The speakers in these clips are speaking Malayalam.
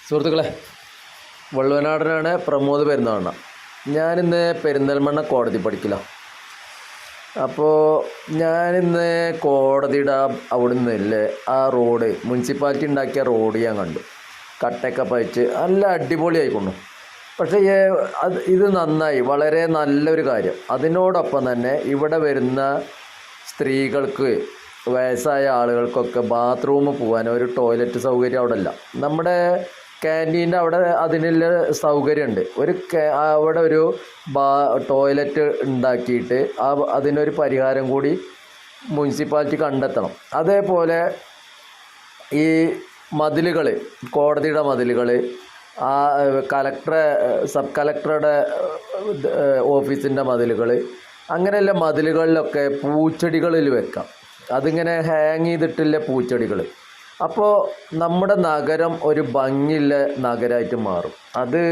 സുഹൃത്തുക്കളെ, വള്ളുവനാടനാണ് പ്രമോദ് പെരുന്നാളണ്ണ. ഞാനിന്ന് പെരിന്തൽമണ്ണ കോടതി പഠിക്കില്ല. അപ്പോൾ ഞാനിന്ന് കോടതിയുടെ അവിടെ നിന്നില്ലേ ആ റോഡ്, മുനിസിപ്പാലിറ്റി ഉണ്ടാക്കിയ റോഡ് ഞാൻ കണ്ടു. കട്ടയൊക്കെ പഴിച്ച് നല്ല അടിപൊളിയായിക്കൊണ്ടു. പക്ഷേ ഇത് നന്നായി, വളരെ നല്ലൊരു കാര്യം. അതിനോടൊപ്പം തന്നെ ഇവിടെ വരുന്ന സ്ത്രീകൾക്ക്, വയസ്സായ ആളുകൾക്കൊക്കെ ബാത്റൂമിൽ പോകാൻ ഒരു ടോയ്ലറ്റ് സൗകര്യം അവിടെ ഇല്ല. നമ്മുടെ ക്യാൻറ്റീൻ്റെ അവിടെ അതിനുള്ള സൗകര്യമുണ്ട്. അവിടെ ഒരു ടോയ്ലറ്റ് ഉണ്ടാക്കിയിട്ട് അതിനൊരു പരിഹാരം കൂടി മുനിസിപ്പാലിറ്റി കണ്ടെത്തണം. അതേപോലെ ഈ മതിലുകൾ, കോടതിയുടെ മതിലുകൾ, സബ് കളക്ടറുടെ ഓഫീസിൻ്റെ മതിലുകൾ, അങ്ങനെയുള്ള മതിലുകളിലൊക്കെ പൂച്ചെടികളിൽ വെക്കാം. അതിങ്ങനെ ഹാങ് ചെയ്തിട്ടുള്ള പൂച്ചെടികൾ. അപ്പോൾ നമ്മുടെ നഗരം ഒരു ഭംഗിയുള്ള നഗരമായിട്ട് മാറും. അത്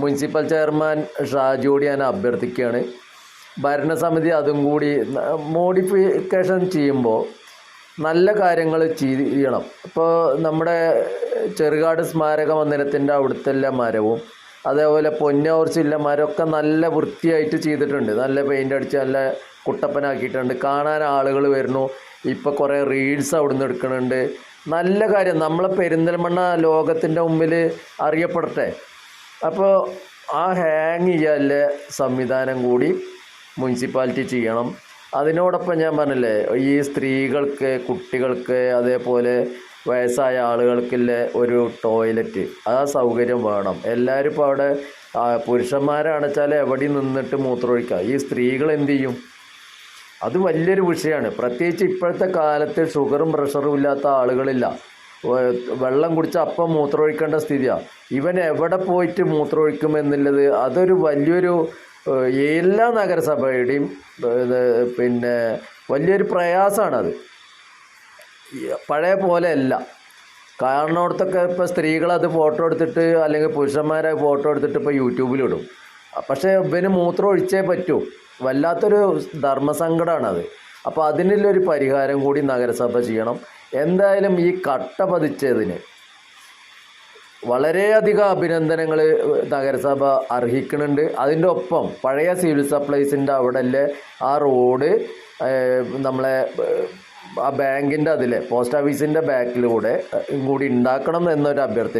മുനിസിപ്പൽ ചെയർമാൻ ഷാജിയോട് ഞാൻ അഭ്യർത്ഥിക്കുകയാണ്. ഭരണസമിതി അതും കൂടി മോഡിഫിക്കേഷൻ ചെയ്യുമ്പോൾ നല്ല കാര്യങ്ങൾ ചെയ്യണം. ഇപ്പോൾ നമ്മുടെ ചെറുകാട് സ്മാരക മന്ദിരത്തിൻ്റെ അവിടുത്തെ മരവും അതേപോലെ പൊന്നോർച്ചില്ല മരമൊക്കെ നല്ല വൃത്തിയായിട്ട് ചെയ്തിട്ടുണ്ട്. നല്ല പെയിൻ്റ് അടിച്ച് നല്ല കുട്ടപ്പനാക്കിയിട്ടുണ്ട്. കാണാൻ ആളുകൾ വരുന്നു. ഇപ്പോൾ കുറേ റീൽസ് അവിടെ നിന്ന് എടുക്കുന്നുണ്ട്. നല്ല കാര്യം. നമ്മളെ പെരിന്തൽമണ്ണ ലോകത്തിൻ്റെ മുമ്പിൽ അറിയപ്പെടട്ടെ. അപ്പോൾ ആ ഹാങ് ചെയ്യാനുള്ള സംവിധാനം കൂടി മുനിസിപ്പാലിറ്റി ചെയ്യണം. അതിനോടൊപ്പം ഞാൻ പറഞ്ഞില്ലേ, ഈ സ്ത്രീകൾക്ക്, കുട്ടികൾക്ക്, അതേപോലെ വയസ്സായ ആളുകൾക്കുള്ള ഒരു ടോയ്ലറ്റ്, ആ സൗകര്യം വേണം. എല്ലാവരും ഇപ്പോൾ അവിടെ പുരുഷന്മാരാണെച്ചാൽ എവിടെ നിന്നിട്ട് മൂത്രമൊഴിക്കുക. ഈ സ്ത്രീകൾ എന്തു ചെയ്യും? അത് വലിയൊരു വിഷയമാണ്. പ്രത്യേകിച്ച് ഇപ്പോഴത്തെ കാലത്ത് ഷുഗറും പ്രഷറും ഇല്ലാത്ത ആളുകളില്ല. വെള്ളം കുടിച്ച് അപ്പം മൂത്രമൊഴിക്കേണ്ട സ്ഥിതിയാണ്. ഇവൻ എവിടെ പോയിട്ട് മൂത്രമൊഴിക്കുമെന്നുള്ളത് അതൊരു വലിയൊരു എല്ലാ നഗരസഭയുടെയും പിന്നെ വലിയൊരു പ്രയാസമാണത്. പഴയ പോലെ അല്ല. കാരണോടത്തൊക്കെ ഇപ്പോൾ സ്ത്രീകളത് ഫോട്ടോ എടുത്തിട്ട് അല്ലെങ്കിൽ പുരുഷന്മാരെ ഫോട്ടോ എടുത്തിട്ട് ഇപ്പോൾ യൂട്യൂബിലിടും. പക്ഷേ ഇവന് മൂത്രം ഒഴിച്ചേ പറ്റൂ. വല്ലാത്തൊരു ധർമ്മസങ്കടമാണത്. അപ്പോൾ അതിനുള്ളൊരു പരിഹാരം കൂടി നഗരസഭ ചെയ്യണം. എന്തായാലും ഈ കട്ട പതിച്ചതിന് വളരെയധികം അഭിനന്ദനങ്ങൾ നഗരസഭ അർഹിക്കുന്നുണ്ട്. അതിൻ്റെ ഒപ്പം പഴയ സിവിൽ സപ്ലൈസിൻ്റെ അവിടെയല്ലേ ആ റോഡ് നമ്മളെ ആ ബാങ്കിൻ്റെ അതിലെ പോസ്റ്റ് ഓഫീസിൻ്റെ ബാക്കിലൂടെ കൂടി ഉണ്ടാക്കണം എന്നൊരു അഭ്യർത്ഥന.